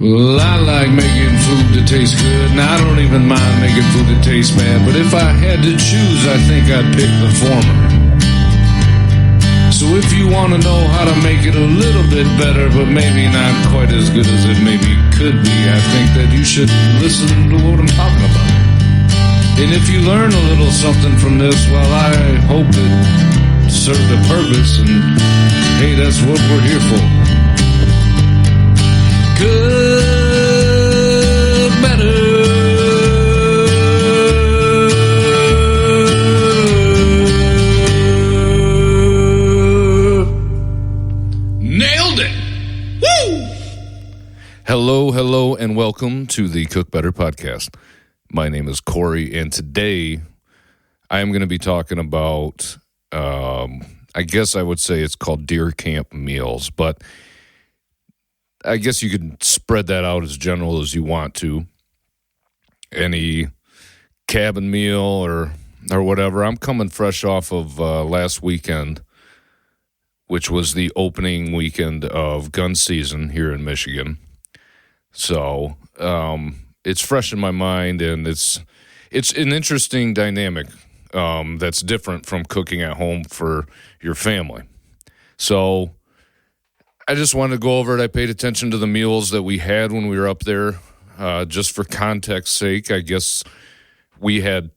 Well, I like making food that tastes good, and I don't even mind making food that tastes bad. But if I had to choose, I think I'd pick the former. So if you want to know how to make it a little bit better, but maybe not quite as good as it maybe could be, I think that you should listen to what I'm talking about. And if you learn a little something from this, well, I hope it served a purpose, and hey, that's what we're here for. Good, better. Nailed it. Woo! Hello, and welcome to the Cook Better podcast. My name is Corey, and today I am going to be talking about, I guess I would say it's called deer camp meals, but I guess you could spread that out as general as you want to. Any cabin meal or whatever. I'm coming fresh off of last weekend, which was the opening weekend of gun season here in Michigan. So it's fresh in my mind, and it's an interesting dynamic that's different from cooking at home for your family. So I just wanted to go over it. I paid attention to the meals that we had when we were up there. Just for context's sake, I guess we had,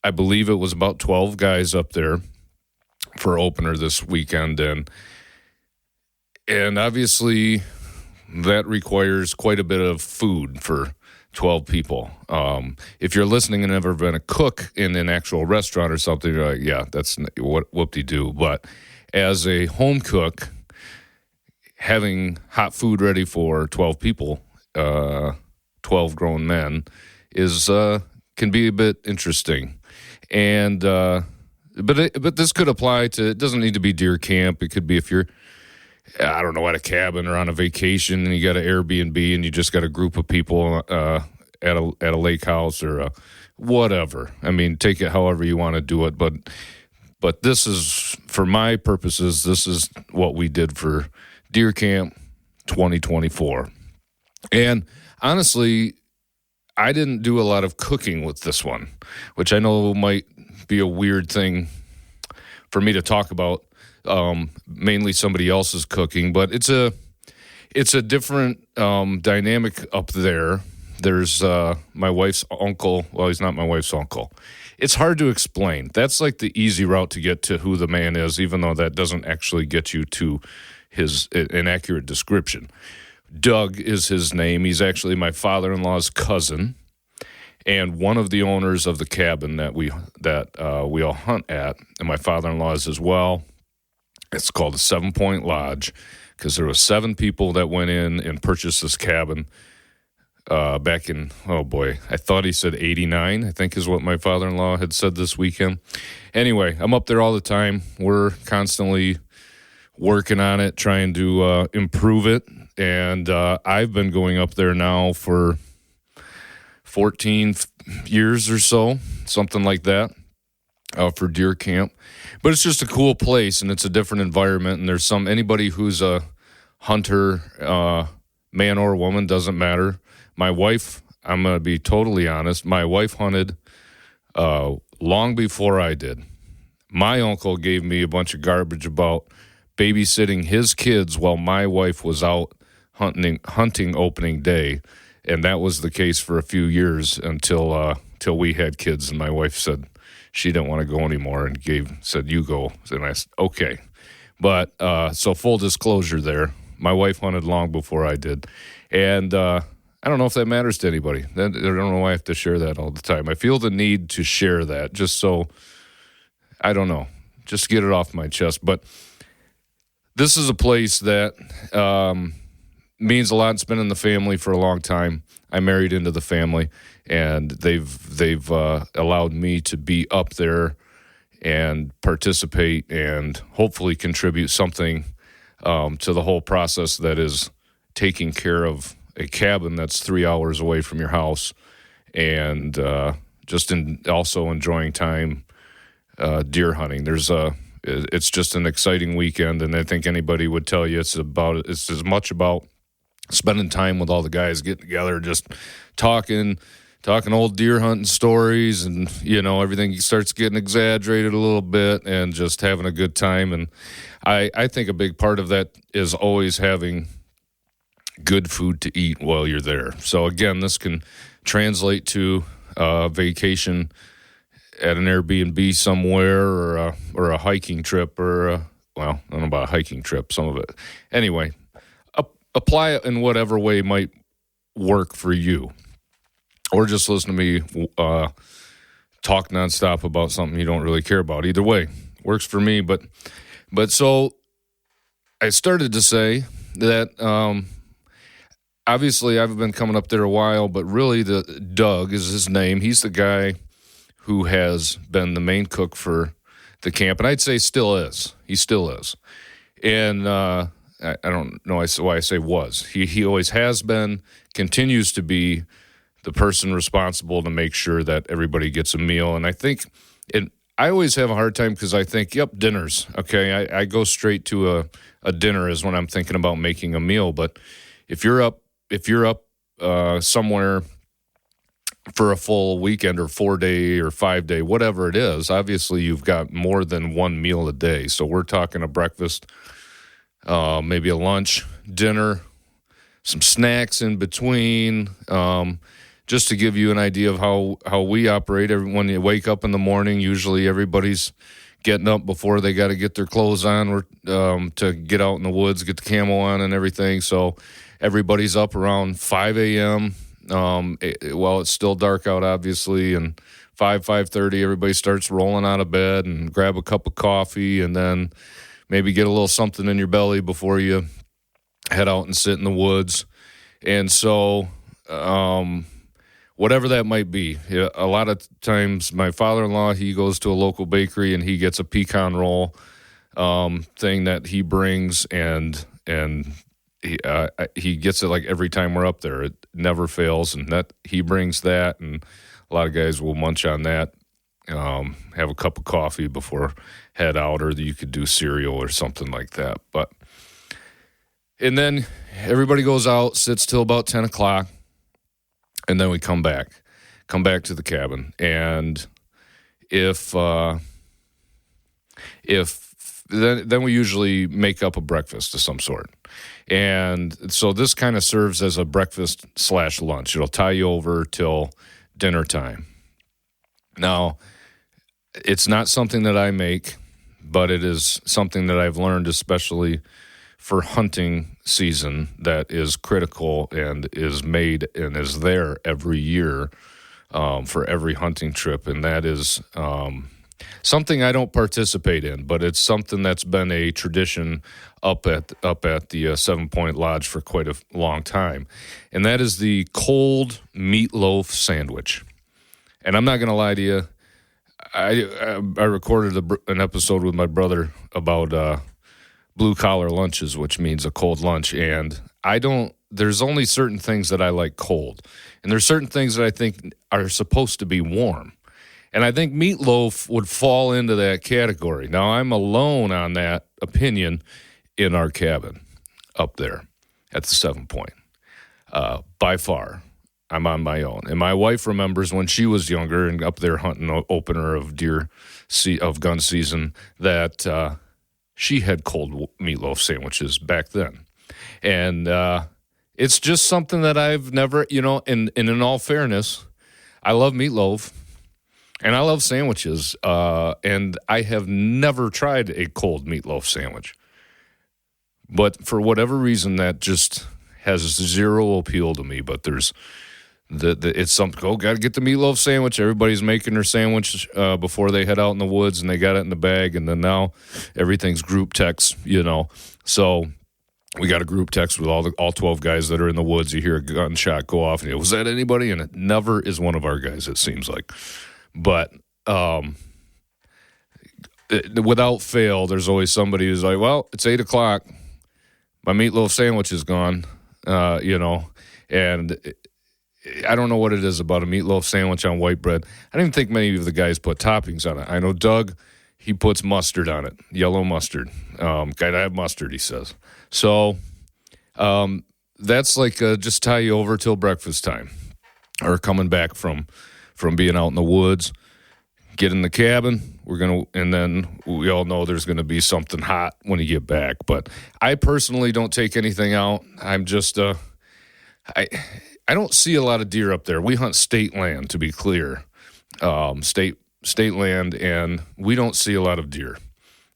I believe it was about 12 guys up there for opener this weekend. And obviously that requires quite a bit of food for 12 people. If you're listening and never been a cook in an actual restaurant or something, you're like, yeah, that's whoop-de-doo. But as a home cook, having hot food ready for 12 people, 12 grown men, can be a bit interesting. And but this could apply to, it doesn't need to be deer camp. It could be if you're, I don't know, at a cabin or on a vacation and you got an Airbnb and you just got a group of people at a lake house or whatever. I mean, take it however you want to do it. But this is, for my purposes, this is what we did for Deer Camp 2024. And honestly, I didn't do a lot of cooking with this one, which I know might be a weird thing for me to talk about, mainly somebody else's cooking, but it's a different dynamic up there. There's my wife's uncle. Well, he's not my wife's uncle. It's hard to explain. That's like the easy route to get to who the man is, even though that doesn't actually get you to an accurate description. Doug is his name. He's actually my father-in-law's cousin, and one of the owners of the cabin that we all hunt at, and my father-in-law is as well. It's called a 7 Point Lodge because there were 7 people that went in and purchased this cabin back in, oh boy, I thought he said 89, I think is what my father-in-law had said this weekend. Anyway, I'm up there all the time. We're constantly working on it, trying to improve it. And I've been going up there now for 14 years or so, something like that, for deer camp. But it's just a cool place, and it's a different environment. And there's anybody who's a hunter, man or woman, doesn't matter. My wife, I'm going to be totally honest, my wife hunted long before I did. My uncle gave me a bunch of garbage about babysitting his kids while my wife was out hunting opening day, and that was the case for a few years until we had kids, and my wife said she didn't want to go anymore and said you go, and I said okay. But so full disclosure there, my wife hunted long before I did, and I don't know if that matters to anybody. I don't know why I have to share that all the time. I feel the need to share that just so, I don't know, just get it off my chest. But this is a place that means a lot. It's been in the family for a long time. I married into the family, and they've allowed me to be up there and participate and hopefully contribute something to the whole process that is taking care of a cabin that's 3 hours away from your house, and also enjoying time deer hunting. It's just an exciting weekend, and I think anybody would tell you it's as much about spending time with all the guys, getting together, just talking old deer hunting stories, and everything starts getting exaggerated a little bit, and just having a good time. And I think a big part of that is always having good food to eat while you're there. So again, this can translate to a vacation at an Airbnb somewhere, or a hiking trip, or I don't know about a hiking trip, some of it. Anyway, apply it in whatever way might work for you. Or just listen to me talk nonstop about something you don't really care about. Either way, works for me. But so I started to say that obviously I've been coming up there a while, but really Doug is his name. He's the guy who has been the main cook for the camp, and I'd say still is. He still is. And I don't know why I say was. He always has been, continues to be the person responsible to make sure that everybody gets a meal. And I think I always have a hard time because I think, dinners. Okay, I go straight to a dinner is when I'm thinking about making a meal. But if you're up somewhere for a full weekend or 4-day or 5-day, whatever it is, obviously you've got more than one meal a day. So we're talking a breakfast, maybe a lunch, dinner, some snacks in between, just to give you an idea of how we operate. When you wake up in the morning, usually everybody's getting up before they got to get their clothes on to get out in the woods, get the camo on and everything. So everybody's up around 5 a.m., while it's still dark out, obviously, and 5:30, everybody starts rolling out of bed and grab a cup of coffee, and then maybe get a little something in your belly before you head out and sit in the woods. And so whatever that might be, a lot of times my father-in-law, he goes to a local bakery and he gets a pecan roll thing that he brings, and he gets it like every time we're up there. It never fails, and that he brings that, and a lot of guys will munch on that, have a cup of coffee before head out, or you could do cereal or something like that. And then everybody goes out, sits till about 10 o'clock, and then we come back to the cabin. And then we usually make up a breakfast of some sort. And so this kind of serves as a breakfast/lunch. It'll tie you over till dinner time. Now, it's not something that I make, but it is something that I've learned, especially for hunting season, that is critical and is made and is there every year for every hunting trip. And that is something I don't participate in, but it's something that's been a tradition up at the 7 Point Lodge for quite a long time. And that is the cold meatloaf sandwich. And I'm not going to lie to you, I recorded an episode with my brother about blue collar lunches, which means a cold lunch. And there's only certain things that I like cold. And there's certain things that I think are supposed to be warm. And I think meatloaf would fall into that category. Now, I'm alone on that opinion in our cabin up there at the 7 Point. By far, I'm on my own. And my wife remembers when she was younger and up there hunting opener of gun season that she had cold meatloaf sandwiches back then. And it's just something that I've never, and in all fairness, I love meatloaf. And I love sandwiches, and I have never tried a cold meatloaf sandwich. But for whatever reason, that just has zero appeal to me. But there's it's something, got to get the meatloaf sandwich. Everybody's making their sandwich before they head out in the woods, and they got it in the bag. And then now everything's group text, So we got a group text with all 12 guys that are in the woods. You hear a gunshot go off, and was that anybody? And it never is one of our guys, it seems like. But without fail, there's always somebody who's like, well, it's 8 o'clock. My meatloaf sandwich is gone, and I don't know what it is about a meatloaf sandwich on white bread. I don't even think many of the guys put toppings on it. I know Doug, he puts mustard on it, yellow mustard. Gotta have mustard, he says. So that's like just tie you over till breakfast time, or coming back from being out in the woods. Get in the cabin. And then we all know there's gonna be something hot when you get back. But I personally don't take anything out. I'm just I don't see a lot of deer up there. We hunt state land, to be clear, state land, and we don't see a lot of deer.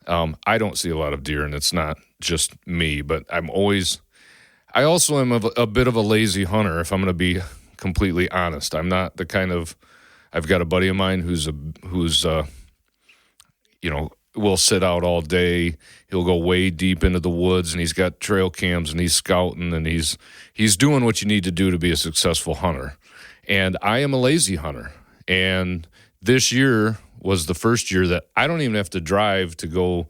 I don't see a lot of deer, and it's not just me, but I also am a bit of a lazy hunter, if I'm going to be completely honest. I'm not the kind of, I've got a buddy of mine who's will sit out all day. He'll go way deep into the woods, and he's got trail cams, and he's scouting, and he's doing what you need to do to be a successful hunter. And I am a lazy hunter. And this year was the first year that I don't even have to drive to go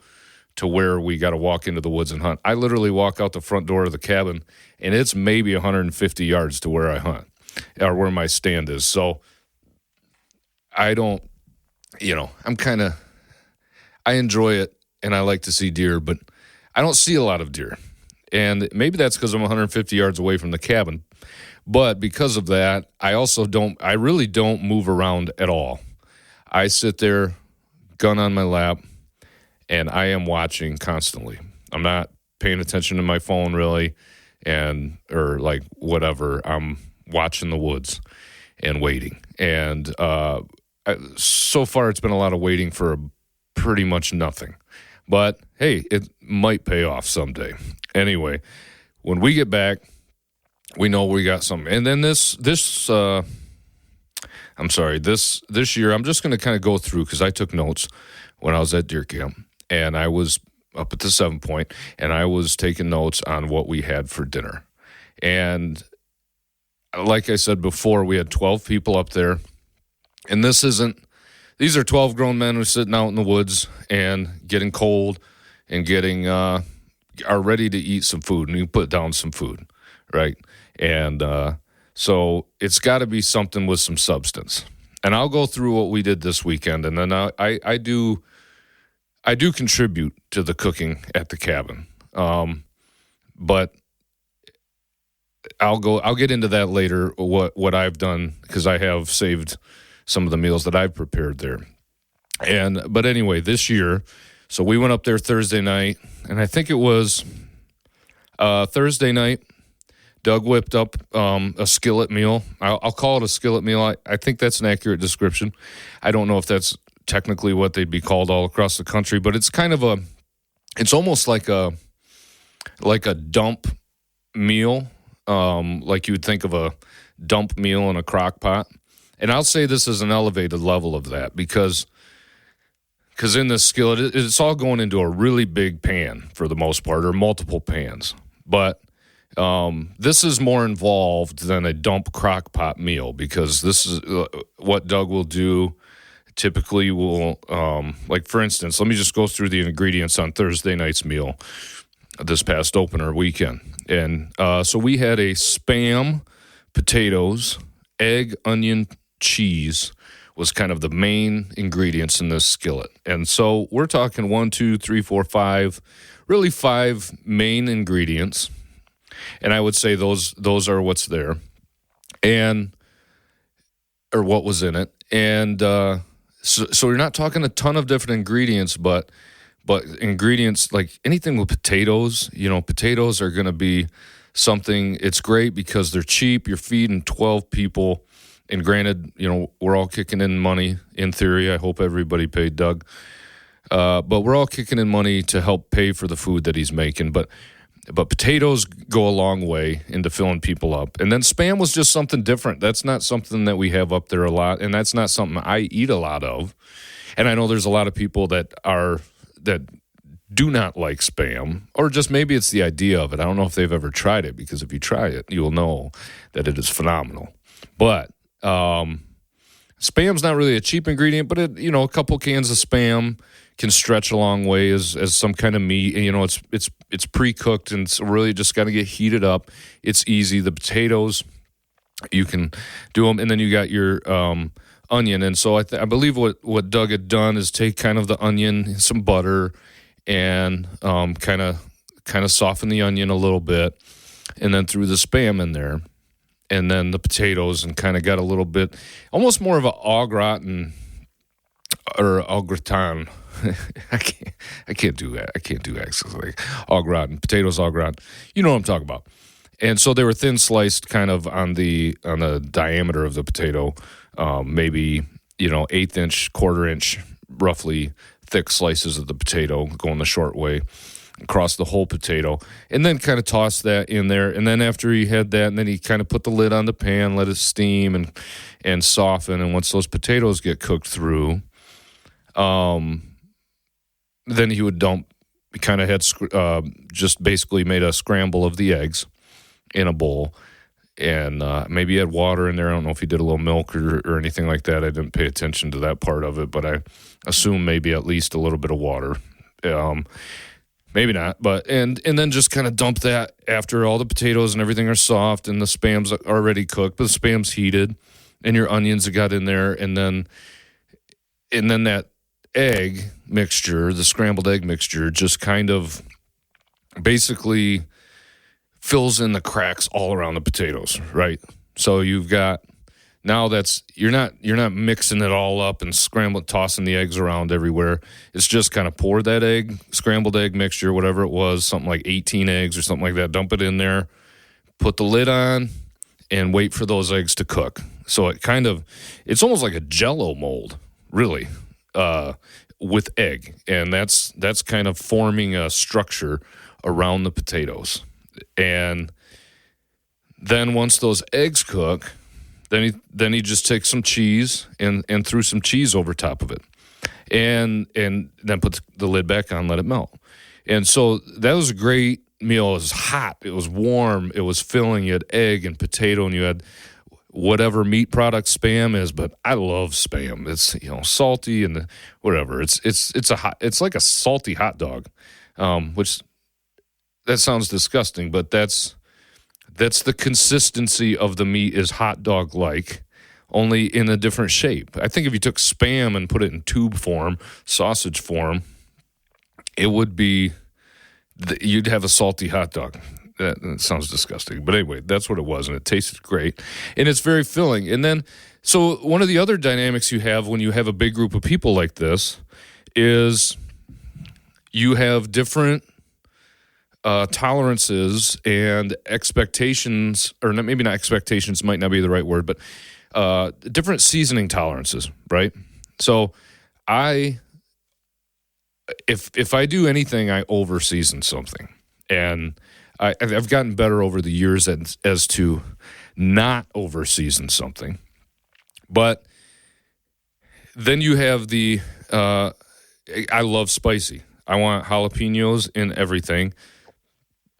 to where we got to walk into the woods and hunt. I literally walk out the front door of the cabin, and it's maybe 150 yards to where I hunt, or where my stand is. So I don't, I enjoy it, and I like to see deer, but I don't see a lot of deer. And maybe that's because I'm 150 yards away from the cabin. But because of that, I really don't move around at all. I sit there, gun on my lap, and I am watching constantly. I'm not paying attention to my phone really, or like whatever. I'm watching the woods and waiting. And so far it's been a lot of waiting for pretty much nothing. But hey, it might pay off someday. Anyway, when we get back, we know we got something. And then this year, I'm just going to kind of go through, because I took notes when I was at deer camp, and I was up at the 7 Point, and I was taking notes on what we had for dinner. And like I said before, we had 12 people up there, and these are 12 grown men who are sitting out in the woods and getting cold and are ready to eat some food, and you put down some food, right? And so it's got to be something with some substance. And I'll go through what we did this weekend, and then I do contribute to the cooking at the cabin. But I'll get into that later, what I've done, because I have saved some of the meals that I've prepared there. But anyway, this year, so we went up there Thursday night, and I think it was Thursday night, Doug whipped up a skillet meal. I'll call it a skillet meal. I think that's an accurate description. I don't know if that's technically what they'd be called all across the country, but it's kind of it's almost like a dump meal, like you would think of a dump meal in a crock pot. And I'll say this is an elevated level of that because in this skillet, it's all going into a really big pan for the most part, or multiple pans. But this is more involved than a dump crock pot meal, because this is what Doug will do. Typically like for instance, let me just go through the ingredients on Thursday night's meal this past opener weekend. And so we had a Spam, potatoes, egg, onion, cheese was kind of the main ingredients in this skillet. And so we're talking 1, 2, 3, 4, 5, really 5 main ingredients. And I would say those are what's there, or what was in it. And so you're not talking a ton of different ingredients, but ingredients like anything with potatoes, potatoes are going to be something. It's great because they're cheap. You're feeding 12 people. And granted, we're all kicking in money in theory. I hope everybody paid Doug. But we're all kicking in money to help pay for the food that he's making. But potatoes go a long way into filling people up. And then Spam was just something different. That's not something that we have up there a lot, and that's not something I eat a lot of. And I know there's a lot of people that do not like Spam, or just maybe it's the idea of it. I don't know if they've ever tried it, because if you try it, you'll know that it is phenomenal. But Spam's not really a cheap ingredient, but a couple cans of Spam can stretch a long way as some kind of meat. And, it's pre-cooked, and it's really just got to get heated up. It's easy. The potatoes, you can do them, and then you got your onion. And so I believe what Doug had done is take kind of the onion, some butter, and kind of soften the onion a little bit. and then threw the Spam in there, and then the potatoes, and kind of got a little bit, almost more of a au gratin or au gratin. I can't do that. I can't do accents like au gratin, potatoes au gratin. You know what I'm talking about. And so they were thin sliced, kind of on the diameter of the potato, maybe 1/8 inch, 1/4 inch, roughly thick slices of the potato going the short way across the whole potato, and then kind of toss that in there. And then after he had that, and then he kind of put the lid on the pan, let it steam and soften. And once those potatoes get cooked through, then he would dump. He kind of had just basically made a scramble of the eggs in a bowl, and maybe he had water in there. I don't know if he did a little milk or anything like that. I didn't pay attention to that part of it, but I assume maybe at least a little bit of water. Maybe not, but and then just kind of dump that after all the potatoes and everything are soft and the Spam's already cooked, but the Spam's heated and your onions have got in there, and then that egg mixture, the scrambled egg mixture, just kind of basically fills in the cracks all around the potatoes, right? So you've got now you're not mixing it all up and tossing the eggs around everywhere. It's just kind of pour that scrambled egg mixture, whatever it was, something like 18 eggs or something like that, dump it in there, put the lid on, and wait for those eggs to cook. So it's almost like a Jell-O mold, really, with egg, and that's kind of forming a structure around the potatoes. And then once those eggs cook, then he just takes some cheese and threw some cheese over top of it, and then put the lid back on, let it melt. And so that was a great meal. It was hot, it was warm, it was filling. You had egg and potato, and you had whatever meat product Spam is. But I love Spam. It's salty and whatever. It's like a salty hot dog, which that sounds disgusting, but that's the consistency of the meat, is hot dog like, only in a different shape. I think if you took Spam and put it in tube form, sausage form, it would be you'd have a salty hot dog. That sounds disgusting, but anyway, that's what it was, and it tasted great, and it's very filling. And then, so one of the other dynamics you have when you have a big group of people like this is you have different tolerances and expectations, or maybe not expectations, might not be the right word, but different seasoning tolerances, right? So if I do anything, I over season something, and I've gotten better over the years as to not over season something. But then you have I love spicy. I want jalapenos in everything.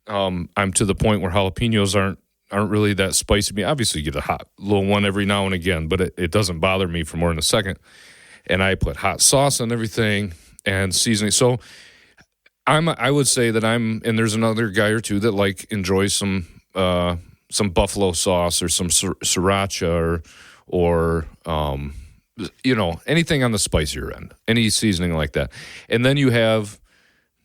I'm to the point where jalapenos aren't really that spicy to me. Obviously, you get a hot little one every now and again, but it doesn't bother me for more than a second. And I put hot sauce on everything and seasoning. So I would say that and there's another guy or two that enjoys some buffalo sauce or some sriracha or anything on the spicier end, any seasoning like that. And then you have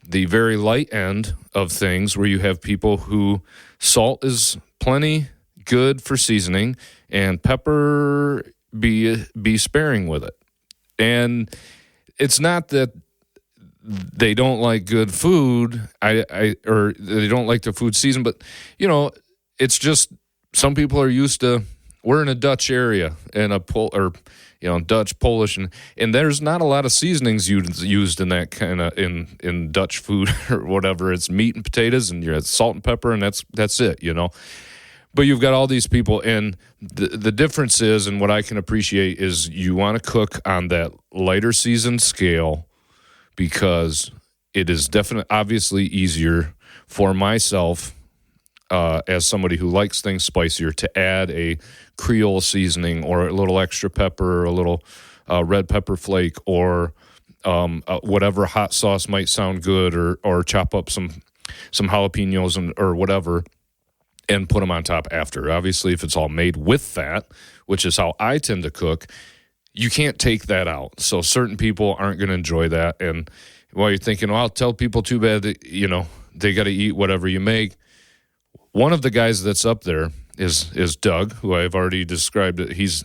the very light end of things where you have people who salt is plenty good for seasoning and pepper be sparing with it. And it's not that they don't like good food, or they don't like the food seasoned, but it's just some people are used to. We're in a Dutch area and Dutch, Polish, and there's not a lot of seasonings used in that kind of in Dutch food or whatever. It's meat and potatoes, and you have salt and pepper, and that's it, But you've got all these people, and the difference is, and what I can appreciate is, you want to cook on that lighter seasoned scale, because it is obviously easier for myself, as somebody who likes things spicier, to add a Creole seasoning or a little extra pepper or a little red pepper flake or whatever hot sauce might sound good, or chop up some jalapenos or whatever and put them on top after. Obviously, if it's all made with that, which is how I tend to cook, you can't take that out. So certain people aren't going to enjoy that. And while you're thinking, well, I'll tell people too bad that, they got to eat whatever you make. One of the guys that's up there is Doug, who I've already described. He's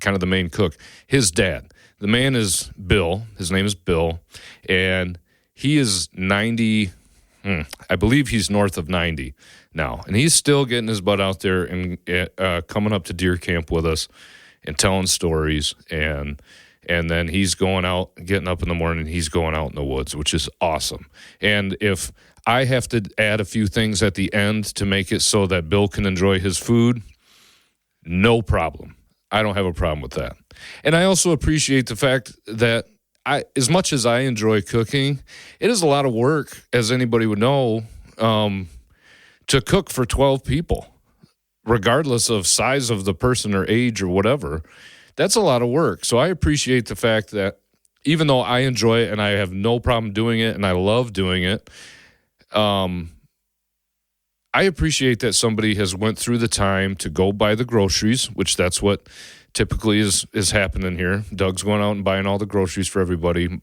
kind of the main cook. His dad, the man is Bill. His name is Bill, and he is 90. I believe he's north of 90 now, and he's still getting his butt out there and coming up to deer camp with us and telling stories, and then he's going out, getting up in the morning, he's going out in the woods, which is awesome. And if I have to add a few things at the end to make it so that Bill can enjoy his food, no problem. I don't have a problem with that. And I also appreciate the fact that as much as I enjoy cooking, it is a lot of work, as anybody would know, to cook for 12 people, regardless of size of the person or age or whatever. That's a lot of work. So I appreciate the fact that even though I enjoy it and I have no problem doing it and I love doing it, I appreciate that somebody has went through the time to go buy the groceries, which that's what typically is happening here. Doug's going out and buying all the groceries for everybody.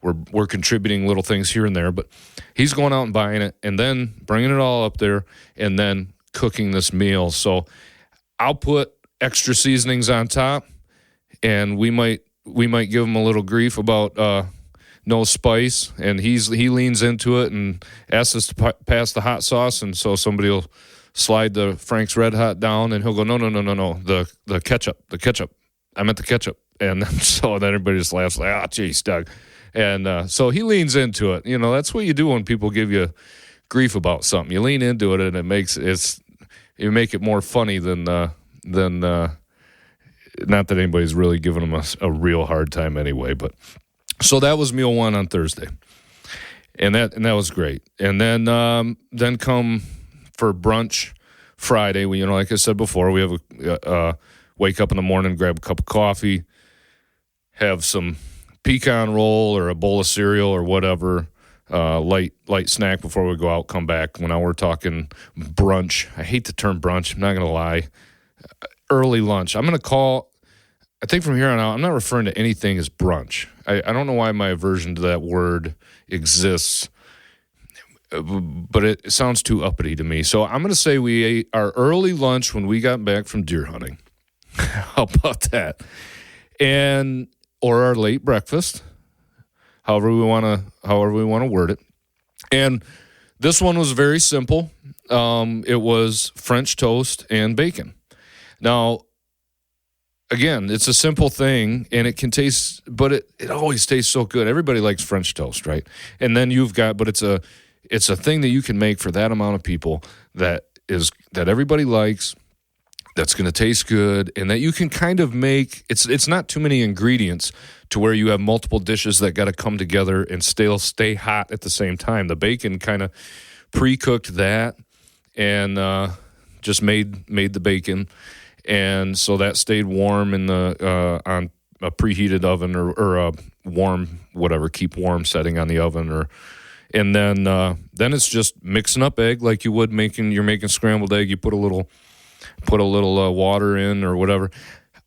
We're contributing little things here and there, but he's going out and buying it and then bringing it all up there and then cooking this meal. So I'll put extra seasonings on top, and we might give him a little grief about no spice, and he leans into it and asks us to pass the hot sauce, and so somebody will slide the Frank's Red Hot down, and he'll go, no, the ketchup. I meant the ketchup. And then, so then everybody just laughs like, oh, geez, Doug. And so he leans into it. You know, that's what you do when people give you grief about something. You lean into it, and you make it more funny than not that anybody's really giving them a real hard time anyway. But so that was meal one on Thursday, and that was great. And then come for brunch Friday. We, like I said before, we have a wake up in the morning, grab a cup of coffee, have some pecan roll or a bowl of cereal or whatever, light snack before we go out, come back. When we're talking brunch, I hate the term brunch, I'm not going to lie. Early lunch. I'm going to call, I think from here on out, I'm not referring to anything as brunch. I don't know why my aversion to that word exists, but it sounds too uppity to me. So I'm going to say we ate our early lunch when we got back from deer hunting. How about that? Or our late breakfast, however we want to word it. And this one was very simple. It was French toast and bacon. Now, again, it's a simple thing, and it can taste, but it always tastes so good. Everybody likes French toast, right? And then but it's a thing that you can make for that amount of people that everybody likes, that's going to taste good, and that you can kind of make. It's not too many ingredients to where you have multiple dishes that got to come together and still stay hot at the same time. The bacon kind of pre-cooked that and just made the bacon. And so that stayed warm in on a preheated oven or a warm, whatever, keep warm setting on the oven. And then it's just mixing up egg like you would you're making scrambled egg. You put a little water in or whatever.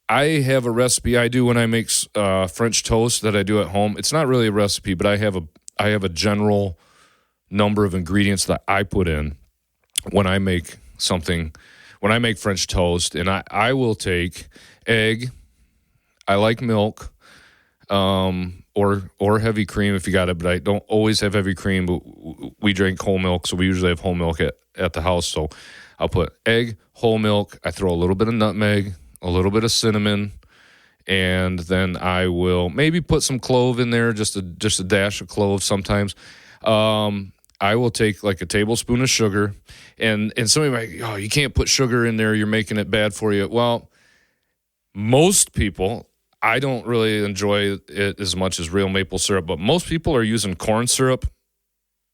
I have a recipe I do when I make French toast that I do at home. It's not really a recipe, but I have a general number of ingredients that I put in when I make something. When I make French toast, and I will take egg, I like milk, or heavy cream if you got it, but I don't always have heavy cream, but we drink whole milk, so we usually have whole milk at the house. So I'll put egg, whole milk, I throw a little bit of nutmeg, a little bit of cinnamon, and then I will maybe put some clove in there, just a dash of clove sometimes. I will take like a tablespoon of sugar, and somebody might, oh, you can't put sugar in there, you're making it bad for you. Well, most people, I don't really enjoy it as much as real maple syrup, but most people are using corn syrup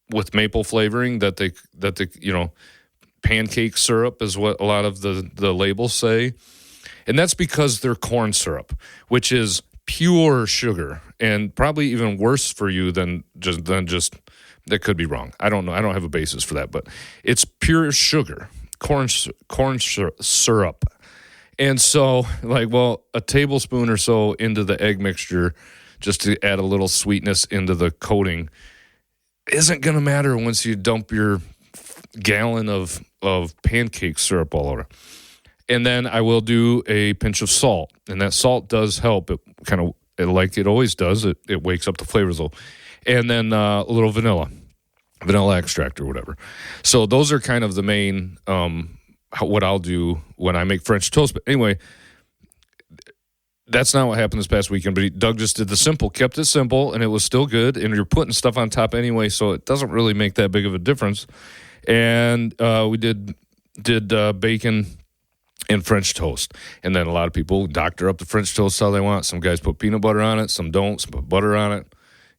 with maple flavoring that they pancake syrup is what a lot of the labels say. And that's because they're corn syrup, which is pure sugar and probably even worse for you than just that could be wrong. I don't know. I don't have a basis for that, but it's pure sugar, corn syrup. And so, a tablespoon or so into the egg mixture, just to add a little sweetness into the coating, isn't going to matter once you dump your gallon of pancake syrup all over. And then I will do a pinch of salt, and that salt does help. It kind of, like it always does, it wakes up the flavors a little. And then a little vanilla extract or whatever. So those are kind of the main what I'll do when I make French toast. But anyway, that's not what happened this past weekend. But Doug just did the simple, kept it simple, and it was still good. And you're putting stuff on top anyway, so it doesn't really make that big of a difference. And we did bacon and French toast. And then a lot of people doctor up the French toast how they want. Some guys put peanut butter on it, some don't, some put butter on it.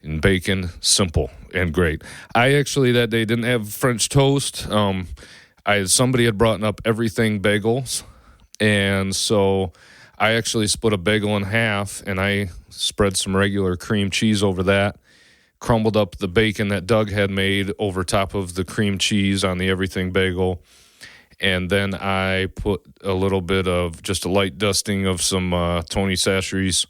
And bacon, simple and great. I actually that day didn't have French toast. Somebody had brought up everything bagels, and so I actually split a bagel in half, and I spread some regular cream cheese over that, crumbled up the bacon that Doug had made over top of the cream cheese on the everything bagel, and then I put a little bit of just a light dusting of some Tony Chachere's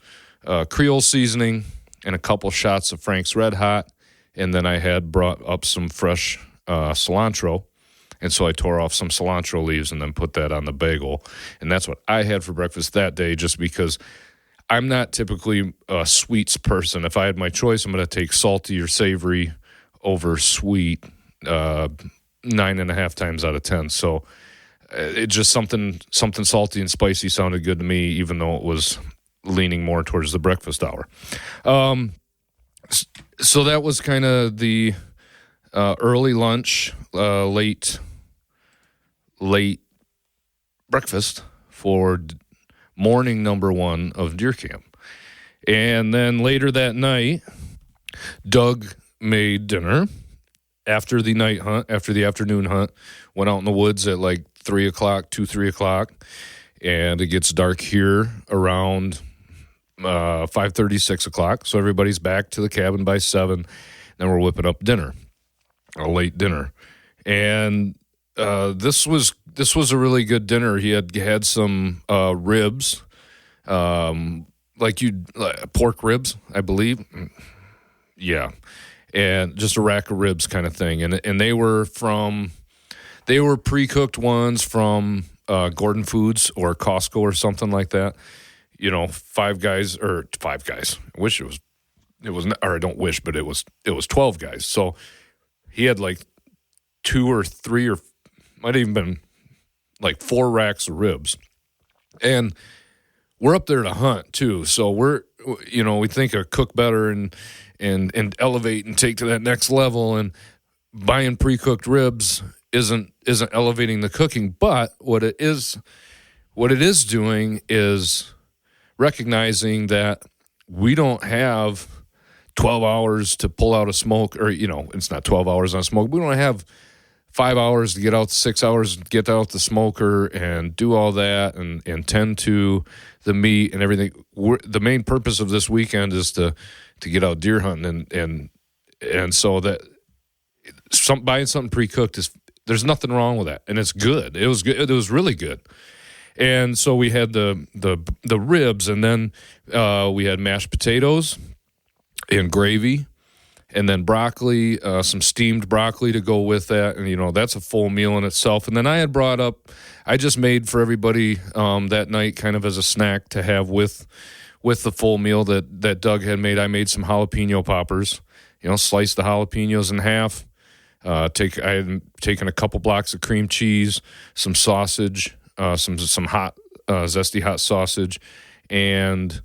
Creole seasoning and a couple shots of Frank's Red Hot, and then I had brought up some fresh cilantro, and so I tore off some cilantro leaves and then put that on the bagel, and that's what I had for breakfast that day, just because I'm not typically a sweets person. If I had my choice, I'm going to take salty or savory over sweet 9.5 times out of 10, so it just something salty and spicy sounded good to me, even though it was leaning more towards the breakfast hour. So that was kind of the early lunch, late breakfast for morning number one of deer camp. And then later that night, Doug made dinner after the night hunt, after the afternoon hunt, went out in the woods at like 3 o'clock, and it gets dark here around 5:30, 6 o'clock. So everybody's back to the cabin by 7. Then we're whipping up dinner, a late dinner. And this was a really good dinner. He had some ribs, pork ribs, I believe. Yeah. And just a rack of ribs kind of thing. And they were pre-cooked ones from Gordon Foods or Costco or something like that. You know, five guys. I wish it was 12 guys. So he had like 2 or 3 or might have even been like 4 racks of ribs. And we're up there to hunt too. So we think a cook better and elevate and take to that next level, and buying pre-cooked ribs isn't elevating the cooking, but what it is doing is recognizing that we don't have 12 hours to pull out a smoke, or, it's not 12 hours on smoke. We don't have 5 hours to get out, 6 hours to get out the smoker and do all that and tend to the meat and everything. The main purpose of this weekend is to get out deer hunting, and so that buying something pre-cooked there's nothing wrong with that, and it's good. It was good. It was really good. And so we had the ribs, and then we had mashed potatoes and gravy, and then broccoli, some steamed broccoli to go with that, and that's a full meal in itself. And then I just made for everybody that night, kind of as a snack to have with the full meal that Doug had made. I made some jalapeno poppers, sliced the jalapenos in half. I had taken a couple blocks of cream cheese, some sausage, some hot, zesty hot sausage, and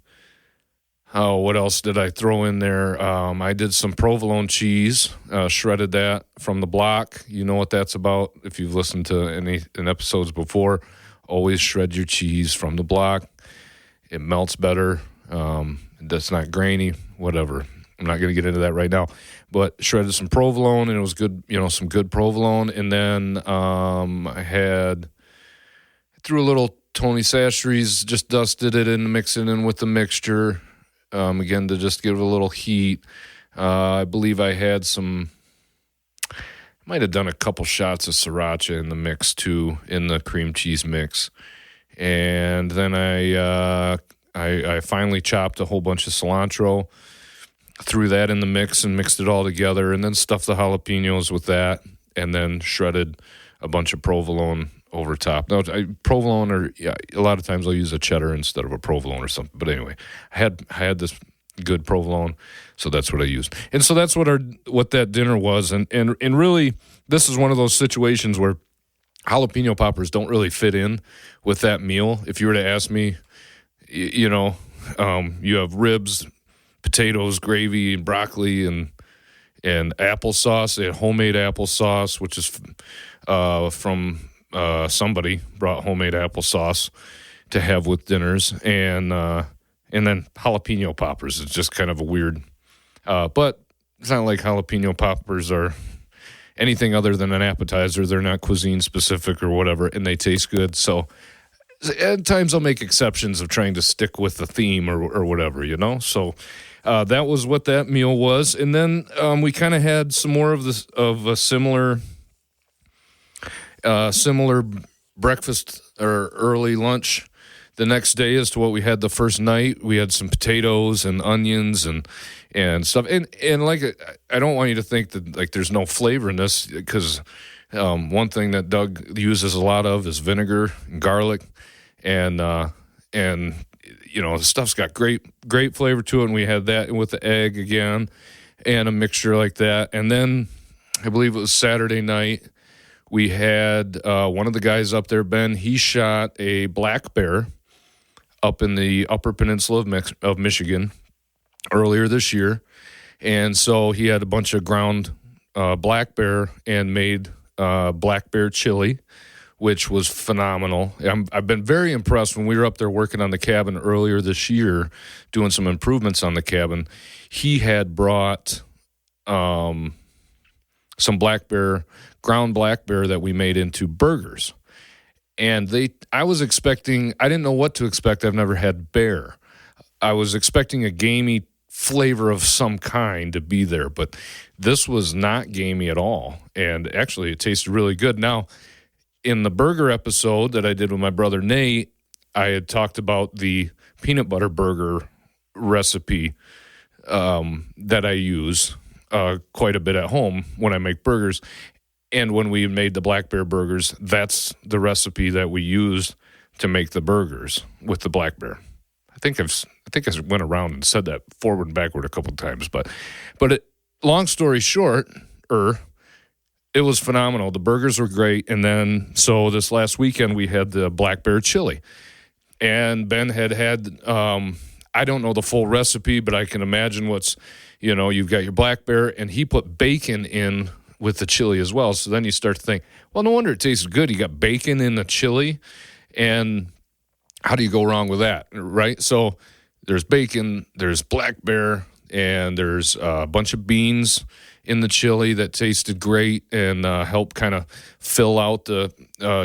what else did I throw in there? I did some provolone cheese, shredded that from the block. You know what that's about if you've listened to any episodes before. Always shred your cheese from the block. It melts better. That's not grainy, whatever. I'm not going to get into that right now. But shredded some provolone, and it was good, some good provolone. And then I threw a little Tony Chachere's, just dusted it and mixed it in with the mixture, again, to just give it a little heat. I believe I had might have done a couple shots of sriracha in the mix too, in the cream cheese mix. And then I finally chopped a whole bunch of cilantro, threw that in the mix and mixed it all together, and then stuffed the jalapenos with that. and then shredded a bunch of provolone over top. Now, provolone, or a lot of times I'll use a cheddar instead of a provolone or something. But anyway, I had this good provolone, so that's what I used. And so that's what that dinner was. And really, this is one of those situations where jalapeno poppers don't really fit in with that meal. If you were to ask me, you have ribs, potatoes, gravy, and broccoli, and applesauce. They had homemade applesauce, which is from somebody brought homemade applesauce to have with dinners, and then jalapeno poppers is just kind of a weird. But it's not like jalapeno poppers are anything other than an appetizer. They're not cuisine specific or whatever, and they taste good. So at times I'll make exceptions of trying to stick with the theme or whatever, So that was what that meal was. And then we kind of had some more of a similar breakfast or early lunch the next day as to what we had the first night. We had some potatoes and onions and stuff. And like, I don't want you to think that like there's no flavor in this, because one thing that Doug uses a lot of is vinegar and garlic, and the stuff's got great flavor to it. And we had that with the egg again and a mixture like that. And then I believe it was Saturday night, we had one of the guys up there, Ben, he shot a black bear up in the Upper Peninsula of Michigan earlier this year. And so he had a bunch of ground black bear and made black bear chili, which was phenomenal. I've been very impressed when we were up there working on the cabin earlier this year, doing some improvements on the cabin. He had brought some ground black bear that we made into burgers. And I didn't know what to expect. I've never had bear. I was expecting a gamey flavor of some kind to be there, but this was not gamey at all. And actually, it tasted really good. Now, in the burger episode that I did with my brother Nate, I had talked about the peanut butter burger recipe that I use quite a bit at home when I make burgers. And when we made the black bear burgers, that's the recipe that we used to make the burgers with the black bear. I think I went around and said that forward and backward a couple of times, but long story short, it was phenomenal. The burgers were great, and then so this last weekend we had the black bear chili, and Ben had I don't know the full recipe, but I can imagine you've got your black bear, and he put bacon in with the chili as well. So then you start to think, well, no wonder it tastes good. You got bacon in the chili, and how do you go wrong with that, right? So there's bacon, there's black bear, and there's a bunch of beans in the chili that tasted great and helped kind of fill out the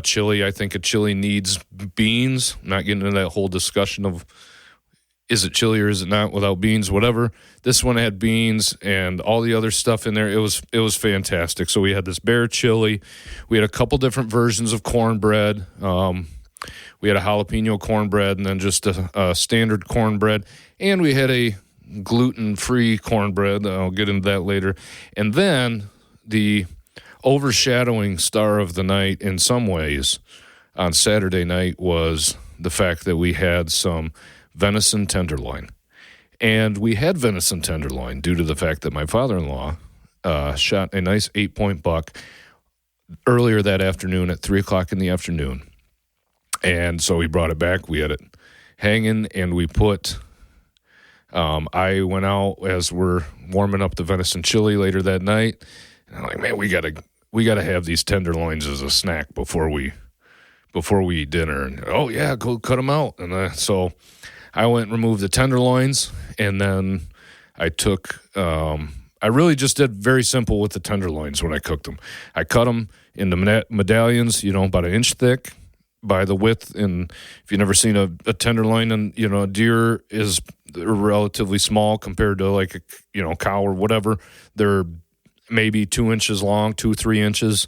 chili. I think a chili needs beans. I'm not getting into that whole discussion of is it chili or is it not without beans, whatever. This one had beans and all the other stuff in there. It was fantastic. So we had this bear chili. We had a couple different versions of cornbread. We had a jalapeno cornbread and then just a standard cornbread. And we had a gluten-free cornbread. I'll get into that later. And then the overshadowing star of the night in some ways on Saturday night was the fact that we had some venison tenderloin. And we had venison tenderloin due to the fact that my father-in-law shot a nice 8-point buck earlier that afternoon at 3 o'clock in the afternoon. And so we brought it back. We had it hanging, and we put I went out as we're warming up the venison chili later that night, and I'm like, man, we gotta have these tenderloins as a snack before we eat dinner. And oh yeah, go cut them out. And so I went and removed the tenderloins, and then I took. I really just did very simple with the tenderloins when I cooked them. I cut them into medallions, about an inch thick by the width. And if you've never seen a tenderloin, and a deer is relatively small compared to like a cow or whatever. They're maybe 2 inches long, 2-3 inches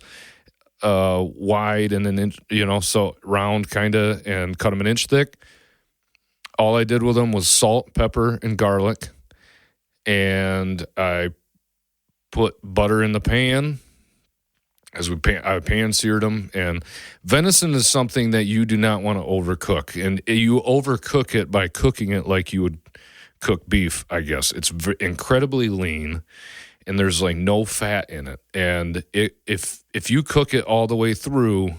wide, and an inch, so round kind of, and cut them an inch thick. All I did with them was salt, pepper, and garlic, and I put butter in the pan, as I pan-seared them. And venison is something that you do not want to overcook. And you overcook it by cooking it like you would cook beef, I guess. It's incredibly lean, and there's like no fat in it. And if you cook it all the way through,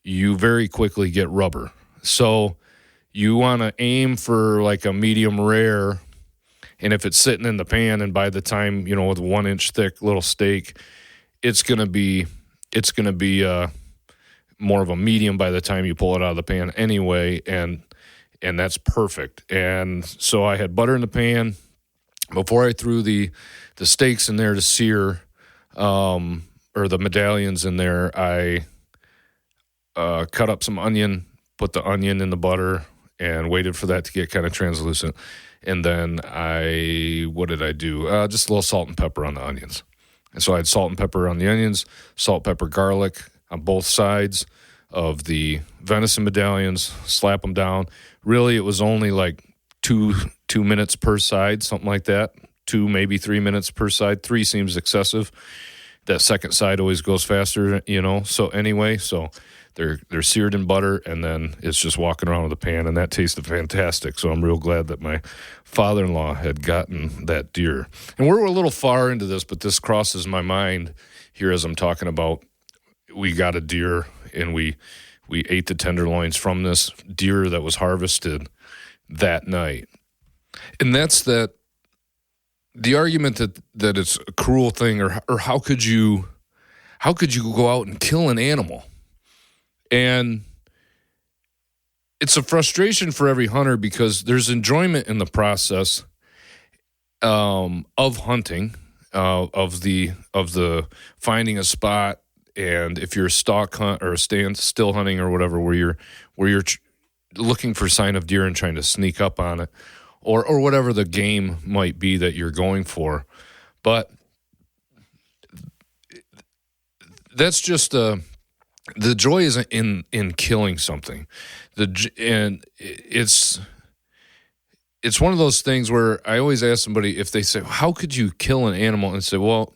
you very quickly get rubber. So you want to aim for like a medium rare, and if it's sitting in the pan, and by the time, with a 1-inch thick little steak, it's gonna be more of a medium by the time you pull it out of the pan anyway, and that's perfect. And so I had butter in the pan before I threw the steaks in there to sear, or the medallions in there. I cut up some onion, put the onion in the butter, and waited for that to get kind of translucent. And then what did I do? Just a little salt and pepper on the onions. And so I had salt and pepper on the onions, salt, pepper, garlic on both sides of the venison medallions, slap them down. Really, it was only like two minutes per side, something like that. 2, maybe 3 minutes per side. 3 seems excessive. That second side always goes faster, So anyway, they're seared in butter, and then it's just walking around with a pan, and that tasted fantastic. So I'm real glad that my father-in-law had gotten that deer. And we're a little far into this, but this crosses my mind here as I'm talking about. We got a deer, and we ate the tenderloins from this deer that was harvested that night. And that's the argument that it's a cruel thing, or how could you go out and kill an animal? And it's a frustration for every hunter, because there's enjoyment in the process of hunting, of the finding a spot. And if you're a stalk hunt or a still hunting or whatever, where you're looking for sign of deer and trying to sneak up on it, or whatever the game might be that you're going for, but that's just the joy isn't in killing something. And it's one of those things where I always ask somebody, if they say, how could you kill an animal? And say, well,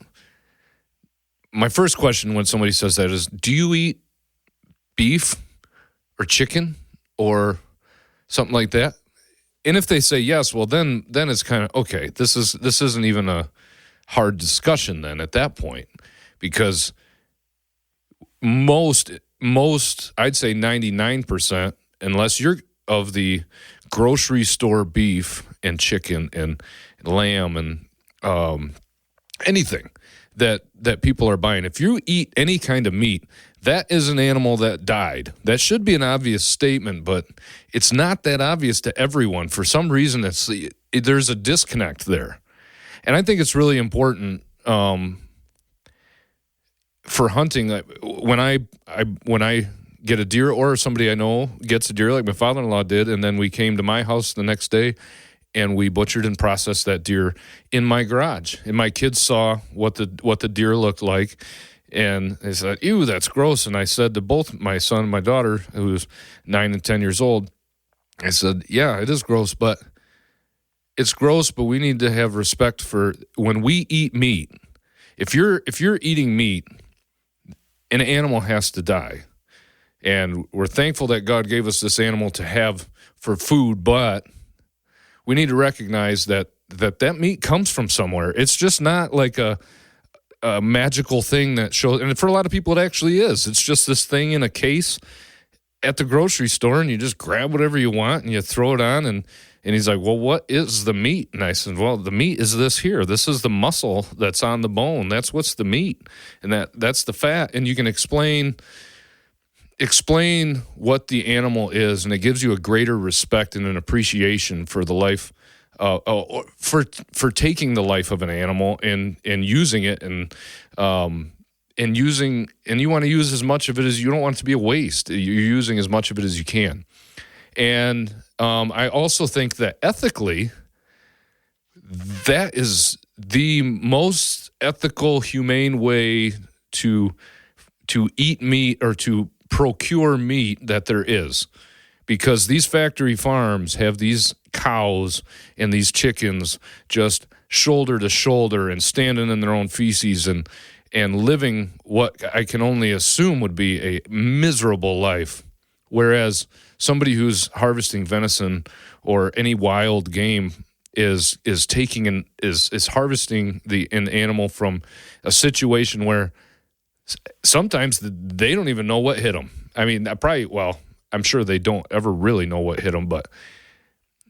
my first question when somebody says that is, do you eat beef or chicken or something like that? And if they say yes, well, then it's kind of, okay, this isn't even a hard discussion then at that point, because most I'd say 99%, unless you're of the grocery store beef and chicken and lamb and anything that people are buying, if you eat any kind of meat, that is an animal that died. That should be an obvious statement, but it's not that obvious to everyone. For some reason, there's a disconnect there. And I think it's really important for hunting. When I get a deer, or somebody I know gets a deer, like my father-in-law did, and then we came to my house the next day and we butchered and processed that deer in my garage. And my kids saw what the deer looked like, and they said, "Ew, that's gross." And I said to both my son and my daughter, who was 9 and 10 years old, I said, "Yeah, it is gross, but it's gross, but we need to have respect for when we eat meat. If you're eating meat, an animal has to die. And we're thankful that God gave us this animal to have for food, but we need to recognize that meat comes from somewhere. It's just not like a magical thing that shows, and for a lot of people it actually is. It's just this thing in a case at the grocery store, and you just grab whatever you want and you throw it on, and he's like, "Well, what is the meat?" And I said, "Well, the meat is this here. This is the muscle that's on the bone. That's what's the meat, and that's the fat." And you can explain what the animal is, and it gives you a greater respect and an appreciation for the life, for taking the life of an animal and using it, and you want to use as much of it as you don't want it to be a waste. You're using as much of it as you can. And I also think that ethically, that is the most ethical, humane way to eat meat or to procure meat that there is, because these factory farms have these cows and these chickens just shoulder to shoulder and standing in their own feces, and and living what I can only assume would be a miserable life. Whereas somebody who's harvesting venison or any wild game is harvesting an animal from a situation where sometimes they don't even know what hit them. I mean, I'm sure they don't ever really know what hit them, but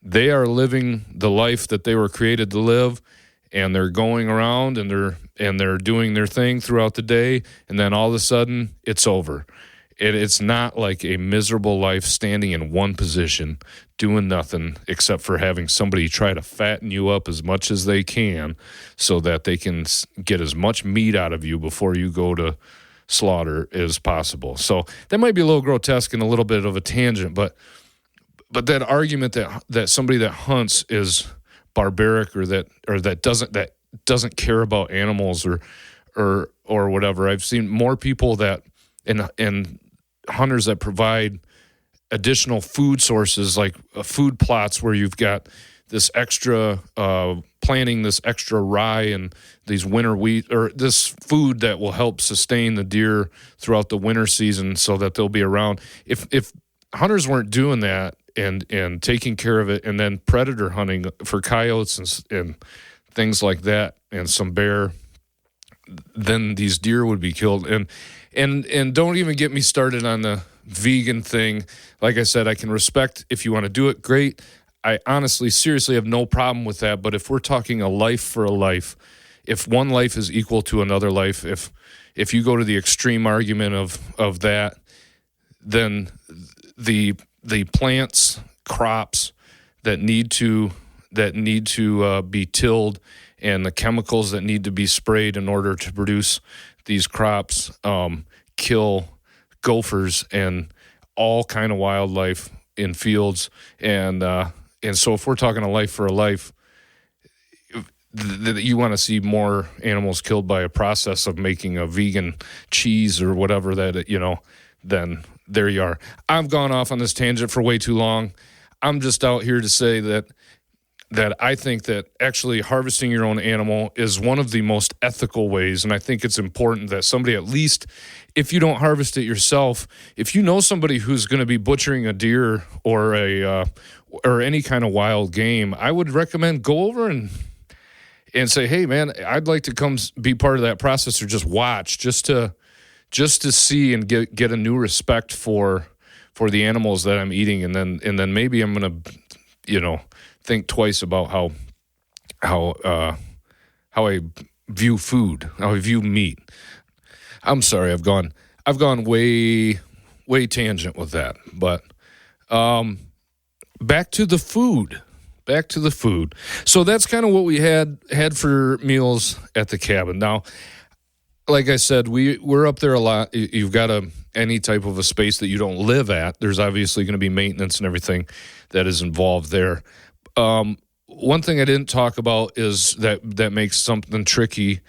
they are living the life that they were created to live, and they're going around and they're doing their thing throughout the day, and then all of a sudden it's over. It's not like a miserable life standing in one position doing nothing except for having somebody try to fatten you up as much as they can so that they can get as much meat out of you before you go to slaughter as possible. So that might be a little grotesque and a little bit of a tangent, but that argument that somebody that hunts is barbaric or that doesn't care about animals or whatever. I've seen more people that and hunters that provide additional food sources like food plots where you've got this extra planting this extra rye and these winter wheat or this food that will help sustain the deer throughout the winter season so that they'll be around. If hunters weren't doing that and taking care of it, and then predator hunting for coyotes and things like that and some bear, then these deer would be killed. And don't even get me started on the vegan thing. Like I said, I can respect if you want to do it, great. I honestly, seriously have no problem with that. But if we're talking a life for a life, if one life is equal to another life, if you go to the extreme argument of that, then the plants, crops that need to be tilled and the chemicals that need to be sprayed in order to produce these crops kill gophers and all kind of wildlife in fields. And so if we're talking a life for a life, you want to see more animals killed by a process of making a vegan cheese or whatever then there you are. I've gone off on this tangent for way too long. I'm just out here to say that I think that actually harvesting your own animal is one of the most ethical ways, and I think it's important that somebody, at least if you don't harvest it yourself, if you know somebody who's going to be butchering a deer or any kind of wild game, I would recommend go over and say, hey man, I'd like to come be part of that process or just watch, just to see and get a new respect for the animals that I'm eating, and then maybe I'm going to think twice about how I view food, how I view meat. I'm sorry, I've gone way tangent with that, but back to the food. So that's kind of what we had for meals at the cabin. Now, like I said, we're up there a lot. You've got any type of a space that you don't live at. There's obviously going to be maintenance and everything that is involved there. One thing I didn't talk about is that makes something tricky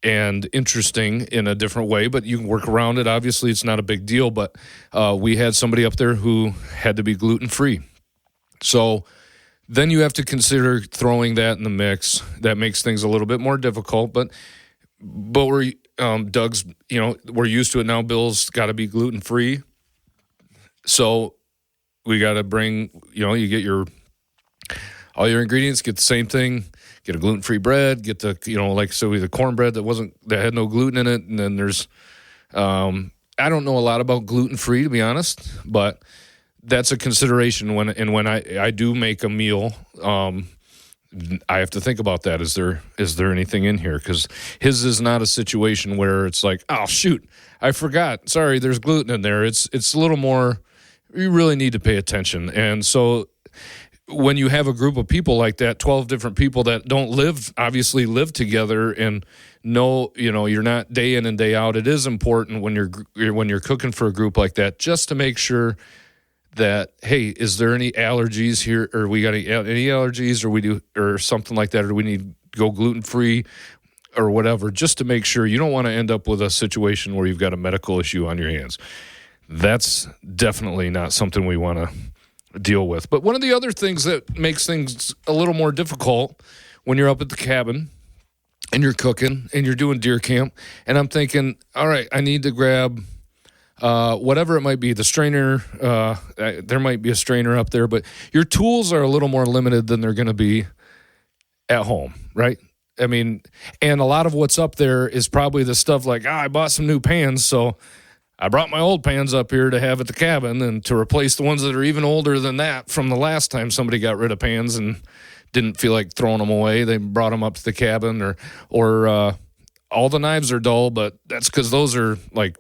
and interesting in a different way, but you can work around it. Obviously, it's not a big deal, but we had somebody up there who had to be gluten-free. So then you have to consider throwing that in the mix. That makes things a little bit more difficult, but we're Doug's, we're used to it now. Bill's got to be gluten-free. So we got to bring, you get all your ingredients, get the same thing, get a gluten-free bread, get the, the cornbread that had no gluten in it. And then there's, I don't know a lot about gluten-free, to be honest, but that's a consideration when I do make a meal. I have to think about that. Is there anything in here? Because his is not a situation where it's like, oh shoot, I forgot. Sorry, there's gluten in there. It's a little more. You really need to pay attention. And so when you have a group of people like that, 12 different people that don't obviously live together and know, you're not day in and day out. It is important when you're cooking for a group like that, just to make sure that, hey, is there any allergies here, or we got any allergies, or something like that, or do we need to go gluten-free or whatever, just to make sure. You don't want to end up with a situation where you've got a medical issue on your hands. That's definitely not something we want to deal with. But one of the other things that makes things a little more difficult when you're up at the cabin and you're cooking and you're doing deer camp, and I'm thinking, all right, I need to grab whatever it might be, the strainer. There might be a strainer up there, but your tools are a little more limited than they're going to be at home, right? I mean, and a lot of what's up there is probably the stuff like, I bought some new pans, so I brought my old pans up here to have at the cabin and to replace the ones that are even older than that from the last time somebody got rid of pans and didn't feel like throwing them away. They brought them up to the cabin, or all the knives are dull, but that's because those are like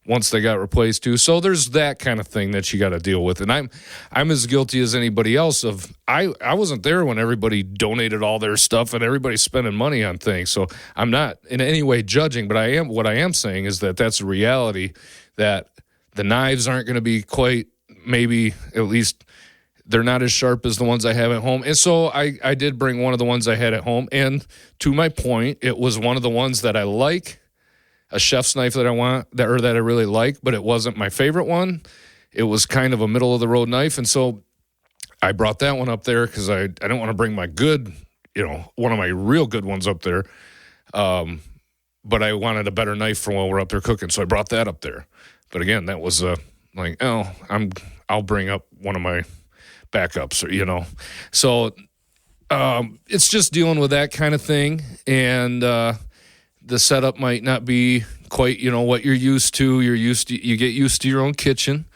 once they got replaced too. So there's that kind of thing that you got to deal with. And I'm as guilty as anybody else of, I wasn't there when everybody donated all their stuff and everybody's spending money on things. So I'm not in any way judging, but what I am saying is that that's a reality, that the knives aren't going to be quite, maybe at least they're not as sharp as the ones I have at home. And so I did bring one of the ones I had at home. And to my point, it was one of the ones that I like, a chef's knife that I want, that I really like, but it wasn't my favorite one. It was kind of a middle of the road knife. And so I brought that one up there because I don't want to bring my good, one of my real good ones up there. But I wanted a better knife for while we're up there cooking. So I brought that up there. But again, that was I'll bring up one of my backups, or so it's just dealing with that kind of thing. And the setup might not be quite what you're used to. You get used to your own kitchen,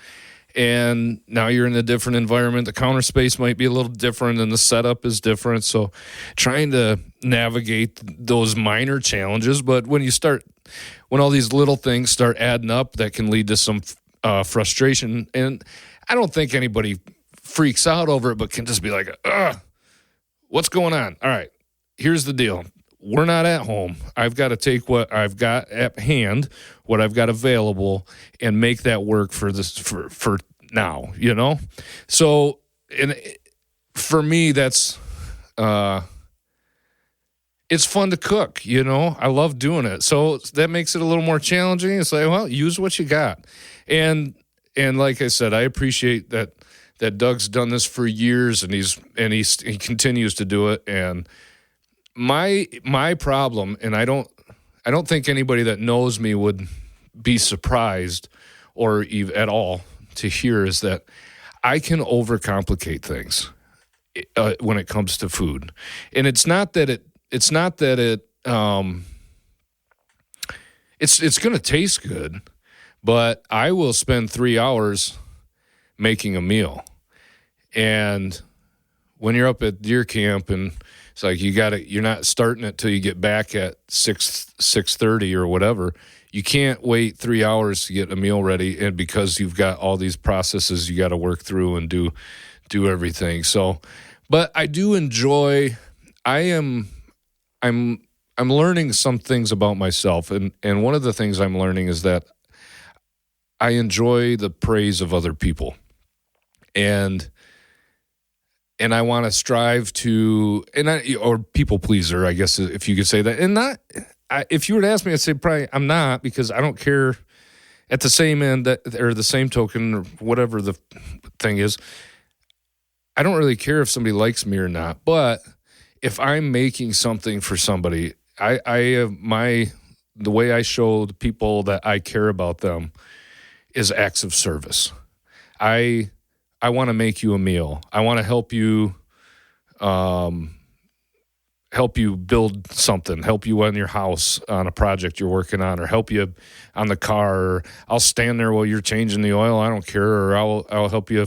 and now you're in a different environment. The counter space might be a little different and the setup is different, so trying to navigate those minor challenges. But when all these little things start adding up, that can lead to some frustration. And I don't think anybody freaks out over it, but can just be like, what's going on? All right, here's the deal. We're not at home. I've got to take what I've got at hand, what I've got available, and make that work for this for now, So, and for me, that's it's fun to cook, I love doing it. So that makes it a little more challenging. It's like, well, use what you got. And like I said, I appreciate that Doug's done this for years, and he continues to do it. And my problem, and I don't think anybody that knows me would be surprised or even at all to hear, is that I can overcomplicate things when it comes to food. And it's not that it's going to taste good, but I will spend 3 hours making a meal. And when you're up at deer camp, and it's like you're not starting it till you get back at 6:30 or whatever. You can't wait 3 hours to get a meal ready, and because you've got all these processes you got to work through and do everything. So, but I do enjoy. I'm learning some things about myself, and one of the things I'm learning is that I enjoy the praise of other people, and I want to strive to, or people pleaser, I guess, if you could say that. And if you were to ask me, I'd say probably I'm not, because I don't care. At the same end, or the same token, or whatever the thing is, I don't really care if somebody likes me or not. But if I'm making something for somebody, the way I show the people that I care about them is acts of service. I want to make you a meal. I want to help you build something, help you on your house on a project you're working on, or help you on the car. Or I'll stand there while you're changing the oil. I don't care. Or I'll help you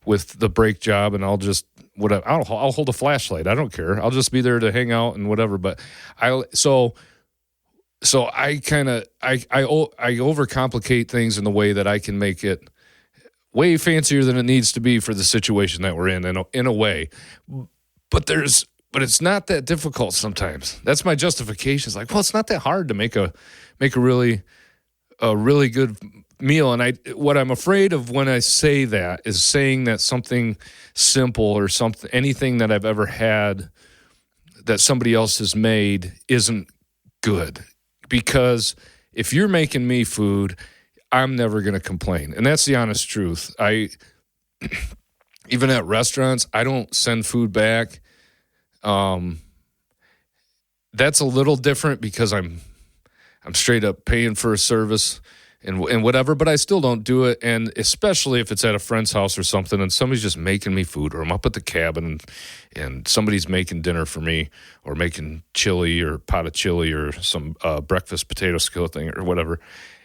with the brake job, and I'll just whatever. I'll hold a flashlight. I don't care. I'll just be there to hang out and whatever. But so I kind of I overcomplicate things in the way that I can make it way fancier than it needs to be for the situation that we're in a way. But it's not that difficult sometimes. That's my justification. It's like, well, it's not that hard to make a really good meal. And what I'm afraid of when I say that is saying that something simple or anything that I've ever had that somebody else has made isn't good. Because if you're making me food, I'm never going to complain. And that's the honest truth. Even at restaurants, I don't send food back. that's a little different because I'm straight up paying for a service and whatever, but I still don't do it. And especially if it's at a friend's house or something and somebody's just making me food, or I'm up at the cabin and somebody's making dinner for me, or making chili or pot of chili or some breakfast potato skillet thing or whatever.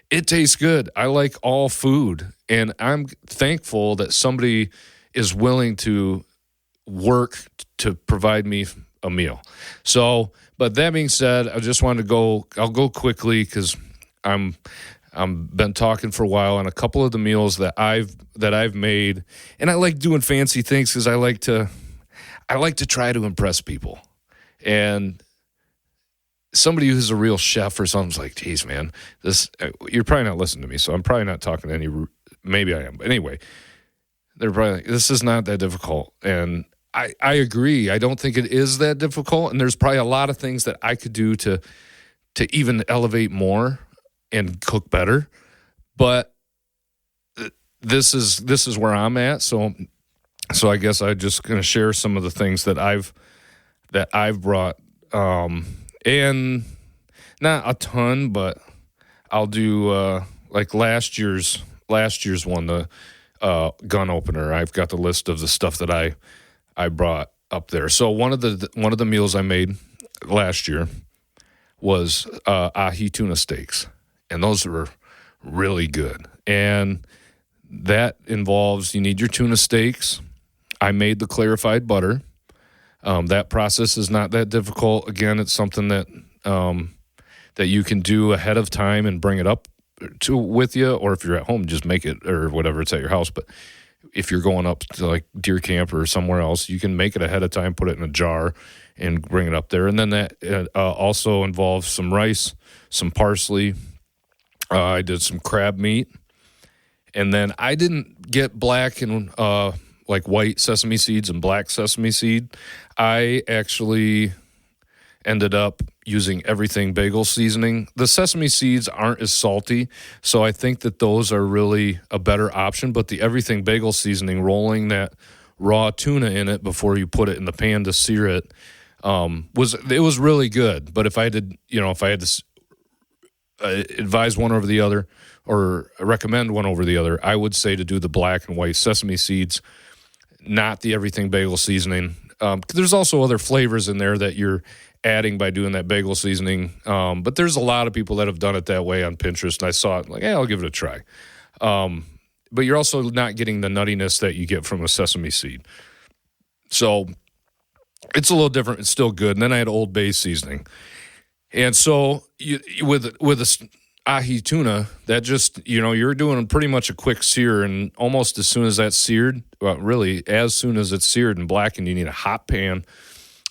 It tastes good. I like all food, and I'm thankful that somebody is willing to work to provide me a meal. So, but that being said, I just wanted to I'll go quickly because I'm been talking for a while on a couple of the meals that I've made, and I like doing fancy things because I like to try to impress people. And somebody who's a real chef or something's like, geez, man, you're probably not listening to me, so I'm probably not talking to any, maybe I am. But anyway, they're probably like, this is not that difficult. And I agree. I don't think it is that difficult. And there's probably a lot of things that I could do to even elevate more and cook better. But this is where I'm at. So I guess I'm just going to share some of the things that I've brought, and not a ton, but I'll do like last year's one, the gun opener. I've got the list of the stuff that I brought up there. So one of the meals I made last year was ahi tuna steaks, and those were really good. And that involves, you need your tuna steaks. I made the clarified butter. That process is not that difficult. Again, it's something that you can do ahead of time and bring it up with you, or if you're at home, just make it, or whatever, it's at your house. But if you're going up to like deer camp or somewhere else, you can make it ahead of time, put it in a jar, and bring it up there. And then that also involves some rice, some parsley. I did some crab meat, and then I didn't get black and like white sesame seeds and black sesame seed. I actually ended up using everything bagel seasoning. The sesame seeds aren't as salty, so I think that those are really a better option. But the everything bagel seasoning, rolling that raw tuna in it before you put it in the pan to sear it, was really good. But if I had to advise one over the other, or recommend one over the other, I would say to do the black and white sesame seeds, not the everything bagel seasoning. There's also other flavors in there that you're adding by doing that bagel seasoning. But there's a lot of people that have done it that way on Pinterest, and I saw it like, hey, I'll give it a try. But you're also not getting the nuttiness that you get from a sesame seed. So it's a little different. It's still good. And then I had Old Bay seasoning. And so with a ahi tuna, that just, you're doing pretty much a quick sear, and almost as soon as that's seared, well, really, as soon as it's seared and blackened, you need a hot pan.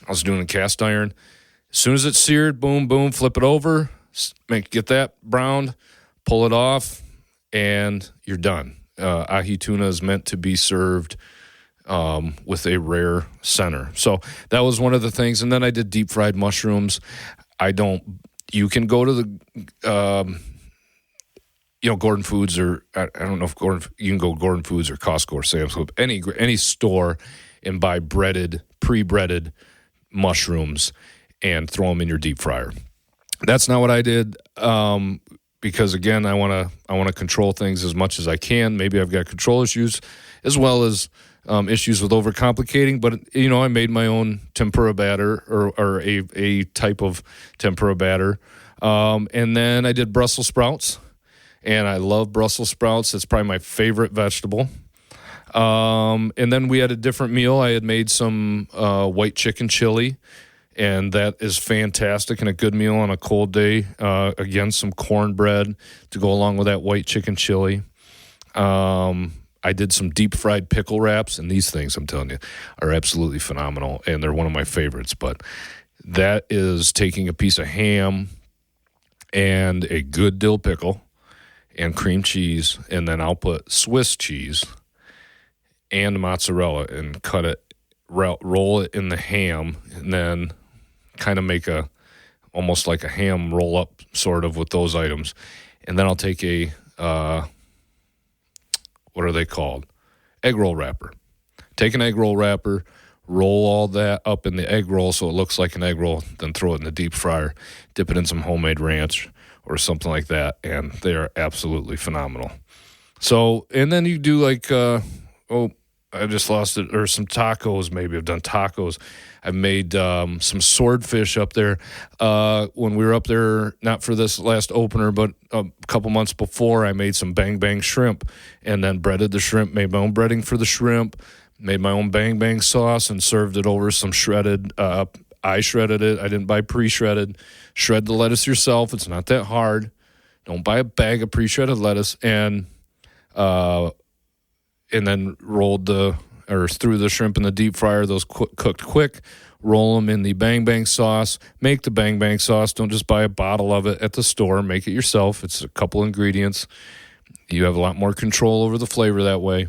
I was doing a cast iron. As soon as it's seared, boom, boom, flip it over, get that browned, pull it off, and you're done. Ahi tuna is meant to be served with a rare center. So that was one of the things. And then I did deep fried mushrooms. You can go to the, Gordon Foods, or I don't know if you can go Gordon Foods or Costco or Sam's Club, any store, and buy pre-breaded mushrooms and throw them in your deep fryer. That's not what I did, because again, I want to control things as much as I can. Maybe I've got control issues as well as issues with overcomplicating, but I made my own tempura batter, or a type of tempura batter, and then I did Brussels sprouts, and I love Brussels sprouts. It's probably my favorite vegetable. And then we had a different meal. I had made some white chicken chili, and that is fantastic and a good meal on a cold day. Again, some cornbread to go along with that white chicken chili. I did some deep fried pickle wraps, and these things, I'm telling you, are absolutely phenomenal, and they're one of my favorites. But that is taking a piece of ham and a good dill pickle and cream cheese, and then I'll put Swiss cheese and mozzarella and cut it, roll it in the ham, and then kind of make almost like a ham roll up sort of with those items. And then I'll take a, what are they called? Egg roll wrapper. Take an egg roll wrapper, roll all that up in the egg roll so it looks like an egg roll, then throw it in the deep fryer, dip it in some homemade ranch or something like that, and they are absolutely phenomenal. So, and then you do like, I just lost it, or some tacos maybe. I've done tacos. I've made some swordfish up there. When we were up there, not for this last opener, but a couple months before, I made some bang bang shrimp and then breaded the shrimp, made my own breading for the shrimp, made my own bang bang sauce and served it over some shredded. I shredded it. I didn't buy pre-shredded. Shred the lettuce yourself. It's not that hard. Don't buy a bag of pre-shredded lettuce. And then threw the shrimp in the deep fryer. Those cooked quick. Roll them in the bang bang sauce. Make the bang bang sauce. Don't just buy a bottle of it at the store. Make it yourself. It's a couple ingredients. You have a lot more control over the flavor that way.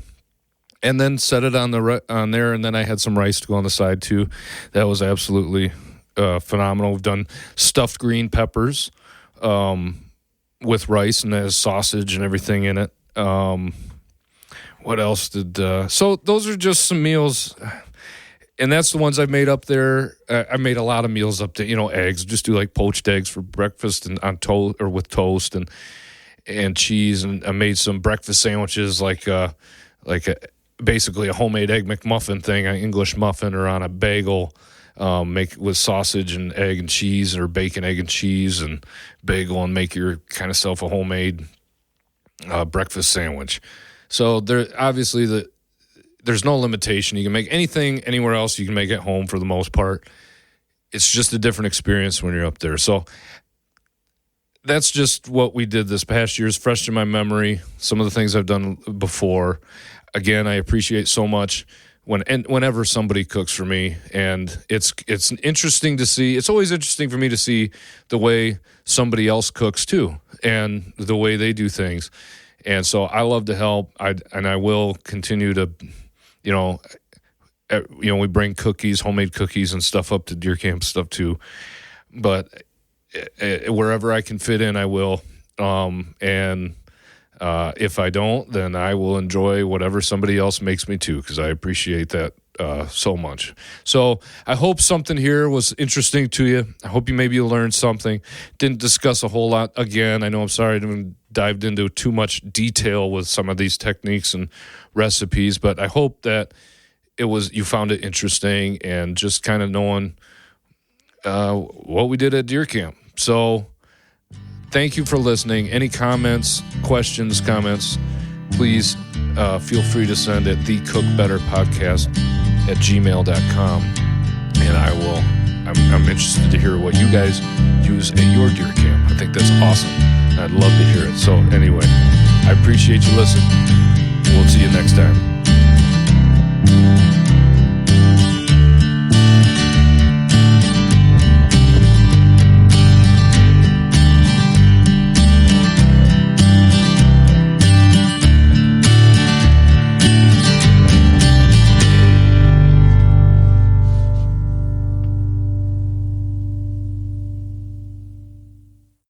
And then set it on there. And then I had some rice to go on the side too. That was absolutely phenomenal. We've done stuffed green peppers with rice, and there's sausage and everything in it. What else so those are just some meals, and that's the ones I've made up there. I made a lot of meals up there, eggs, just do like poached eggs for breakfast and on toast or with toast and cheese. And I made some breakfast sandwiches basically a homemade egg McMuffin thing, an English muffin or on a bagel, make with sausage and egg and cheese, or bacon, egg and cheese and bagel, and make your kind of self a homemade breakfast sandwich. So there's no limitation. You can make anything anywhere else. You can make at home for the most part. It's just a different experience when you're up there. So that's just what we did this past year. Is fresh in my memory. Some of the things I've done before. Again, I appreciate so much whenever somebody cooks for me, and it's interesting to see. It's always interesting for me to see the way somebody else cooks too, and the way they do things. And so I love to help. I will continue to, we bring cookies, homemade cookies and stuff up to deer camp stuff too. But wherever I can fit in, I will. If I don't, then I will enjoy whatever somebody else makes me too, because I appreciate that so much. So I hope something here was interesting to you. I hope you learned something. Didn't discuss a whole lot. Again, I know I'm sorry I didn't dived into too much detail with some of these techniques and recipes, but I hope that you found it interesting and just kind of knowing what we did at deer camp. So thank you for listening. Any comments, questions, please feel free to send at thecookbetterpodcast@gmail.com. And I'm interested to hear what you guys use at your deer camp. I think that's awesome. I'd love to hear it. So anyway, I appreciate you listening. We'll see you next time.